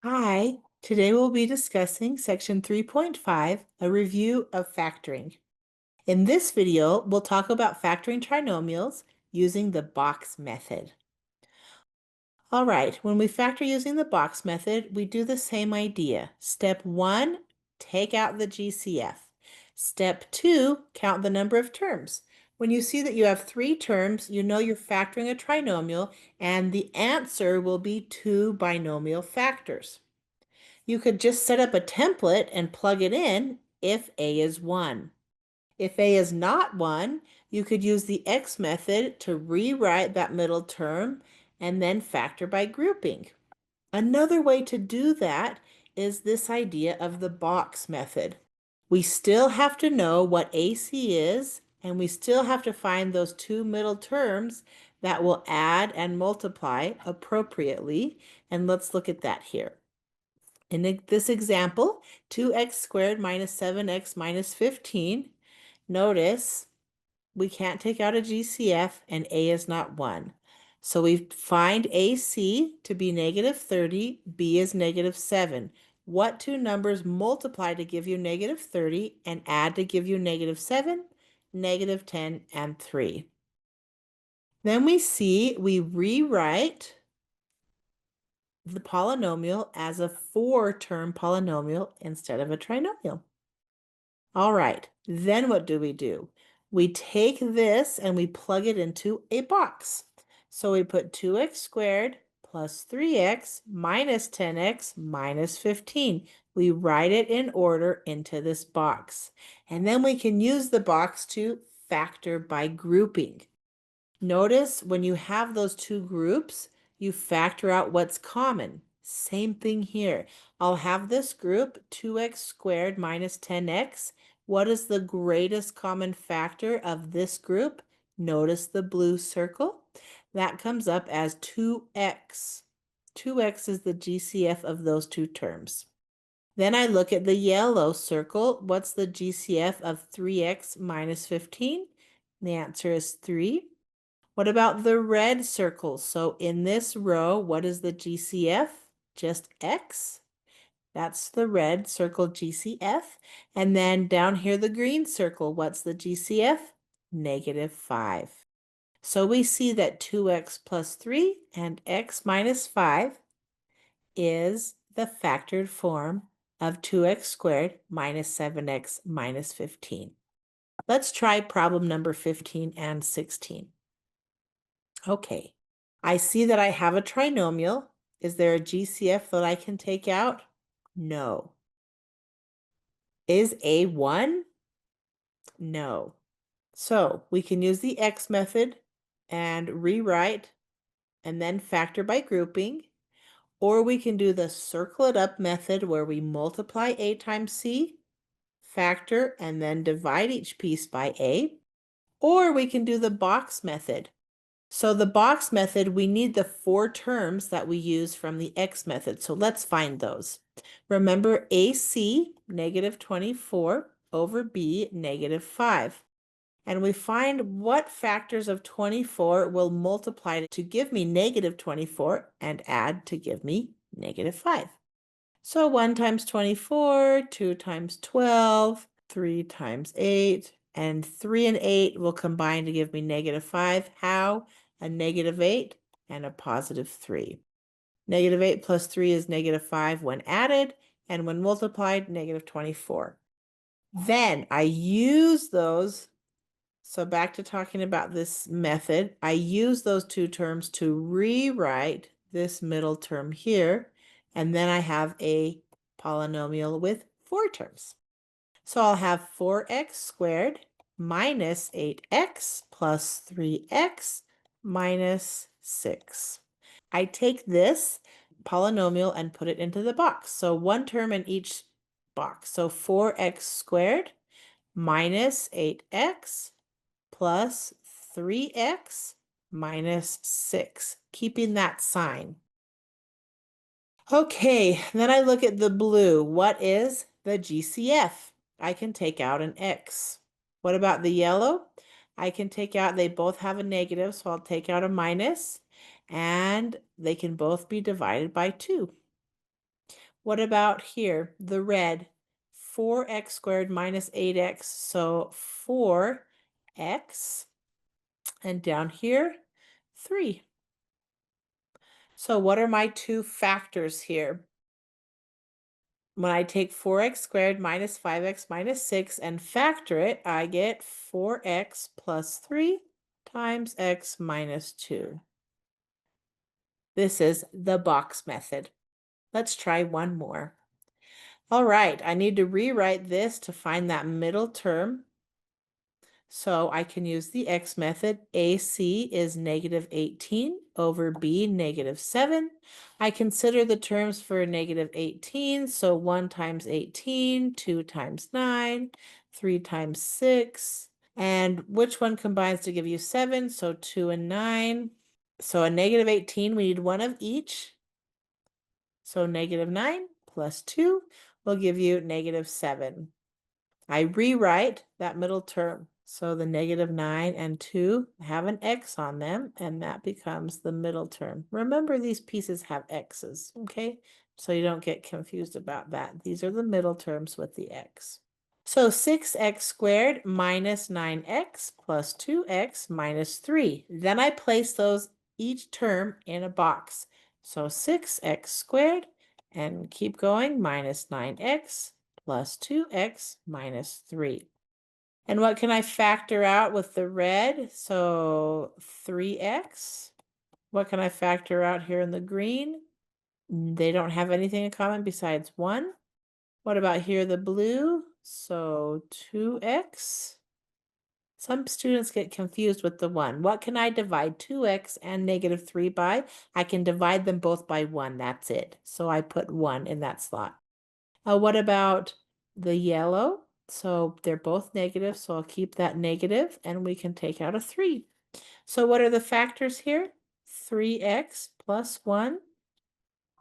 Hi, today we'll be discussing section 3.5, a review of factoring. In this video, we'll talk about factoring trinomials using the box method. All right, when we factor using the box method, we do the same idea. Step 1, take out the GCF. Step 2, count the number of terms. When you see that you have 3 terms, you know you're factoring a trinomial, and the answer will be 2 binomial factors. You could just set up a template and plug it in if A is 1. If A is not 1, you could use the X method to rewrite that middle term and then factor by grouping. Another way to do that is this idea of the box method. We still have to know what AC is, and we still have to find those 2 middle terms that will add and multiply appropriately. And let's look at that here. In this example, 2x squared minus 7x minus 15, notice we can't take out a GCF and A is not 1. So we find AC to be negative 30, B is negative 7. What 2 numbers multiply to give you negative 30 and add to give you negative 7? Negative 10 and 3. Then we see we rewrite the polynomial as a 4-term polynomial instead of a trinomial. All right, then what do? We take this and we plug it into a box. So we put 2x squared plus 3x minus 10x minus 15. We write it in order into this box. And then we can use the box to factor by grouping. Notice when you have those 2 groups, you factor out what's common. Same thing here. I'll have this group 2x squared minus 10x. What is the greatest common factor of this group? Notice the blue circle. That comes up as 2x. 2x is the GCF of those 2 terms. Then I look at the yellow circle. What's the GCF of 3x minus 15? The answer is 3. What about the red circles? So in this row, what is the GCF? Just X. That's the red circle GCF. And then down here, the green circle, what's the GCF? Negative 5. So we see that 2x plus 3 and x minus 5 is the factored form of 2x squared minus 7x minus 15. Let's try problem number 15 and 16. Okay, I see that I have a trinomial. Is there a GCF that I can take out? No. Is A 1? No. So we can use the X method and rewrite and then factor by grouping, or we can do the circle it up method where we multiply A times C, factor, and then divide each piece by A, or we can do the box method. So the box method, we need the 4 terms that we use from the X method. So let's find those. Remember AC, negative 24, over B, negative 5. And we find what factors of 24 will multiply to give me negative 24 and add to give me negative 5. So 1 times 24, 2 times 12, 3 times 8, and 3 and 8 will combine to give me negative 5. How? A negative 8 and a positive 3. Negative 8 plus 3 is negative 5 when added, and when multiplied, negative 24. Then I use those, so back to talking about this method, I use those 2 terms to rewrite this middle term here, and then I have a polynomial with 4 terms. So I'll have 4x squared minus 8x plus 3x minus 6. I take this polynomial and put it into the box. So 1 term in each box. So 4x squared minus 8x plus 3x minus 6, keeping that sign. Okay, then I look at the blue. What is the GCF? I can take out an X. What about the yellow? I can take out, they both have a negative, so I'll take out a minus, and they can both be divided by 2. What about here, the red? 4x squared minus 8x, so 4x, and down here, 3. So what are my two factors here? When I take 4x squared minus 5x minus 6 and factor it, I get 4x plus 3 times x minus 2. This is the box method. Let's try one more. All right, I need to rewrite this to find that middle term. So I can use the x method. AC is negative 18 over b negative 7. I consider the terms for negative 18. So 1 times 18, 2 times 9, 3 times 6. And which one combines to give you 7? So 2 and 9. So a negative 18, we need one of each. So negative 9 plus 2 will give you negative 7. I rewrite that middle term. So the negative 9 and 2 have an x on them, and that becomes the middle term. Remember, these pieces have x's, okay? So you don't get confused about that. These are the middle terms with the x. So 6x squared minus 9x plus 2x minus 3. Then I place those each term in a box. So 6x squared, and keep going, minus 9x plus 2x minus 3. And what can I factor out with the red? So 3x. What can I factor out here in the green? They don't have anything in common besides 1. What about here, the blue? So 2x. Some students get confused with the 1. What can I divide 2x and negative 3 by? I can divide them both by 1. That's it. So I put 1 in that slot. What about the yellow? So they're both negative, so I'll keep that negative, and we can take out a 3. So what are the factors here? 3x plus 1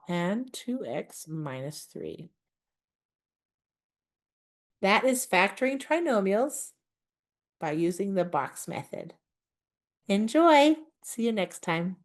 and 2x minus 3. That is factoring trinomials by using the box method. Enjoy! See you next time.